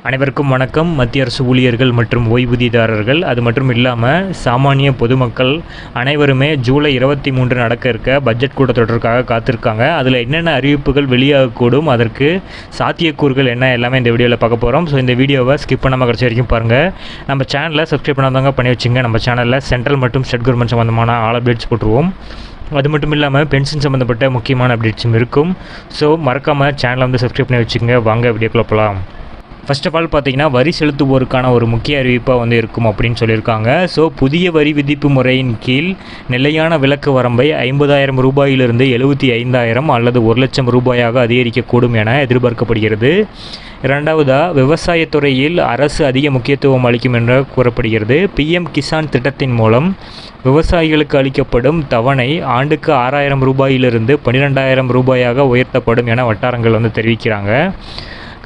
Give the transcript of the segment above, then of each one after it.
அனைவருக்கும் வணக்கம். மத்திய அரசு ஊழியர்கள் மற்றும் ஓய்வூதியதாரர்கள் அது மட்டும் இல்லாமல் சாமானிய பொதுமக்கள் அனைவருமே ஜூலை 23 நடக்க இருக்க பட்ஜெட் கூட்டத்தொடருக்காக காத்திருக்காங்க. அதில் என்னென்ன அறிவிப்புகள் வெளியாகக்கூடும், அதற்கு சாத்தியக்கூறுகள் என்ன, எல்லாமே இந்த வீடியோவில் பார்க்க போகிறோம். ஸோ இந்த வீடியோவை ஸ்கிப் பண்ணாமல் கடைசி வரைக்கும் பாருங்கள். நம்ம சேனலில் சப்ஸ்கிரைப் பண்ணாதவங்க பண்ணி வச்சுங்க. நம்ம சேனலில் சென்ட்ரல் மற்றும் ஸ்டேட் கவர்மெண்ட் சம்மந்தமான ஆல் அப்டேட்ஸ் போட்டுருவோம். அது மட்டும் இல்லாமல் பென்ஷன் சம்மந்தப்பட்ட முக்கியமான அப்டேட்ஸும் இருக்கும். ஸோ மறக்காமல் சேனலை வந்து சப்ஸ்கிரைப் பண்ணி வச்சுங்க. வாங்க வீடியோக்குள்ள போகலாம். ஃபர்ஸ்ட் ஆஃப் ஆல் பார்த்தீங்கன்னா வரி செலுத்துவோருக்கான ஒரு முக்கிய அறிவிப்பாக வந்து இருக்கும் அப்படின்னு சொல்லியிருக்காங்க. ஸோ புதிய வரி விதிப்பு முறையின் கீழ் நிலையான விலக்கு வரம்பை 50,000 ரூபாயிலிருந்து 75,000 அல்லது 1,00,000 ரூபாயாக அதிகரிக்கக்கூடும் என எதிர்பார்க்கப்படுகிறது. இரண்டாவதாக, விவசாயத்துறையில் அரசு அதிக முக்கியத்துவம் அளிக்கும் என்று கூறப்படுகிறது. PM கிசான் திட்டத்தின் மூலம் விவசாயிகளுக்கு அளிக்கப்படும் தவணை ஆண்டுக்கு 6,000 ரூபாயிலிருந்து 12,000 ரூபாயாக உயர்த்தப்படும் என வட்டாரங்கள் வந்து தெரிவிக்கிறாங்க.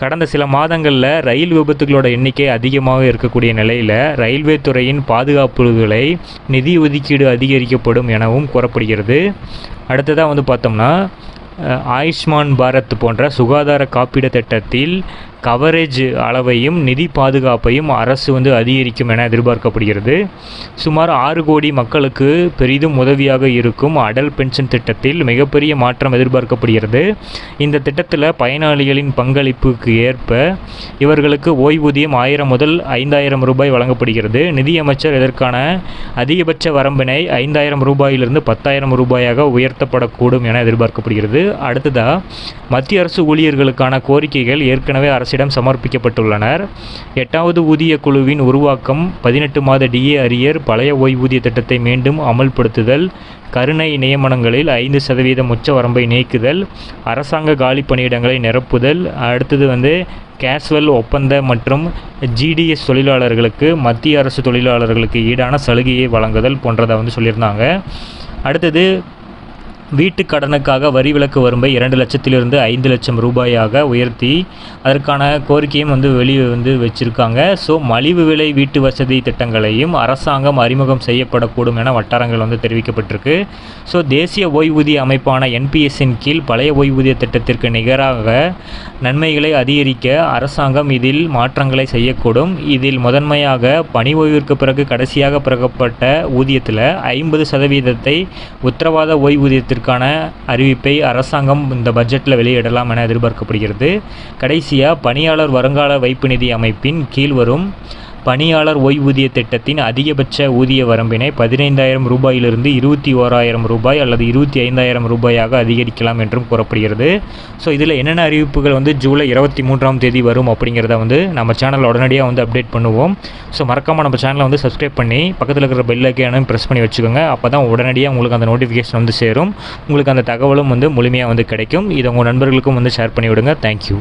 கடந்த சில மாதங்களில் ரயில் விபத்துகளோட எண்ணிக்கை அதிகமாக இருக்கக்கூடிய நிலையில் ரயில்வே துறையின் பாதுகாப்புகளை நிதி ஒதுக்கீடு அதிகரிக்கப்படும் எனவும் கூறப்படுகிறது. அடுத்ததாக வந்து பார்த்தோம்னா, ஆயுஷ்மான் பாரத் போன்ற சுகாதார காப்பீடு திட்டத்தில் கவரேஜ் அளவையும் நிதி பாதுகாப்பையும் அரசு வந்து அதிகரிக்கும் என எதிர்பார்க்கப்படுகிறது. சுமார் 6 கோடி மக்களுக்கு பெரிதும் உதவியாக இருக்கும் அடல் பென்ஷன் திட்டத்தில் மிகப்பெரிய மாற்றம் எதிர்பார்க்கப்படுகிறது. இந்த திட்டத்தில் பயனாளிகளின் பங்களிப்புக்கு ஏற்ப இவர்களுக்கு ஓய்வூதியம் 1000 முதல் 5,000 ரூபாய் வழங்கப்படுகிறது. நிதியமைச்சர் இதற்கான அதிகபட்ச வரம்பினை 5,000 ரூபாயிலிருந்து 10,000 ரூபாயாக உயர்த்தப்படக்கூடும் என எதிர்பார்க்கப்படுகிறது. அடுத்ததாக, மத்திய அரசு ஊழியர்களுக்கான கோரிக்கைகள் ஏற்கனவே அரசிடம் சமர்ப்பிக்கப்பட்டுள்ளனர். 8வது ஊதிய குழுவின் உருவாக்கம், 18 மாத DA அரியர், பழைய ஓய்வூதிய திட்டத்தை மீண்டும் அமல்படுத்துதல், கருணை நியமனங்களில் 5% உச்ச வரம்பை நீக்குதல், அரசாங்க காலி பணியிடங்களை நிரப்புதல், அடுத்தது வந்து கேஸ்வல் ஒப்பந்த மற்றும் GDS தொழிலாளர்களுக்கு மத்திய அரசு தொழிலாளர்களுக்கு ஈடான சலுகையை வழங்குதல் போன்றதை வந்து சொல்லியிருந்தாங்க. அடுத்தது, வீட்டு கடனுக்காக வரி விலக்கு வரம்பை 2 லட்சத்திலிருந்து 5 லட்சம் ரூபாயாக உயர்த்தி அதற்கான கோரிக்கையும் வந்து வெளியே வந்து வச்சுருக்காங்க. ஸோ மலிவு விலை வீட்டு வசதி திட்டங்களையும் அரசாங்கம் அறிமுகம் செய்யப்படக்கூடும் என வட்டாரங்கள் வந்து தெரிவிக்கப்பட்டிருக்கு. ஸோ தேசிய ஓய்வூதிய அமைப்பான NPSன் கீழ் பழைய ஓய்வூதிய திட்டத்திற்கு நிகராக நன்மைகளை அதிகரிக்க அரசாங்கம் இதில் மாற்றங்களை செய்யக்கூடும். இதில் முதன்மையாக பணி ஓய்விற்கு பிறகு கடைசியாக பிறக்கப்பட்ட ஊதியத்தில் 50% உத்தரவாத ஓய்வூதியத்திற்கு அறிவிப்பை அரசாங்கம் இந்த பட்ஜெட்டில் வெளியிடலாம் என எதிர்பார்க்கப்படுகிறது. கடைசியாக, பணியாளர் வருங்கால வைப்பு நிதி அமைப்பின் கீழ் வரும் பணியாளர் ஓய்வூதிய திட்டத்தின் அதிகபட்ச ஊதிய வரம்பினை 15,000 ரூபாயிலிருந்து 21,000 ரூபாய் அல்லது 25,000 ரூபாயாக அதிகரிக்கலாம் என்றும் கூறப்படுகிறது. ஸோ இதில் என்னென்ன அறிவிப்புகள் வந்து ஜூலை 23ஆம் தேதி வரும் அப்படிங்கிறத வந்து நம்ம சேனலில் உடனடியாக வந்து அப்டேட் பண்ணுவோம். ஸோ மறக்காமல் நம்ம சேனலை வந்து சப்ஸ்கிரைப் பண்ணி பக்கத்தில் இருக்கிற பெல் ஐக்கானையும் ப்ரெஸ் பண்ணி வச்சுக்கோங்க. அப்போ தான் உடனடியாக உங்களுக்கு அந்த நோட்டிஃபிகேஷன் வந்து சேரும். உங்களுக்கு அந்த தகவலும் வந்து முழுமையாக வந்து கிடைக்கும். இதை உங்கள் நண்பர்களுக்கும் வந்து ஷேர் பண்ணி விடுங்க. தேங்க்யூ.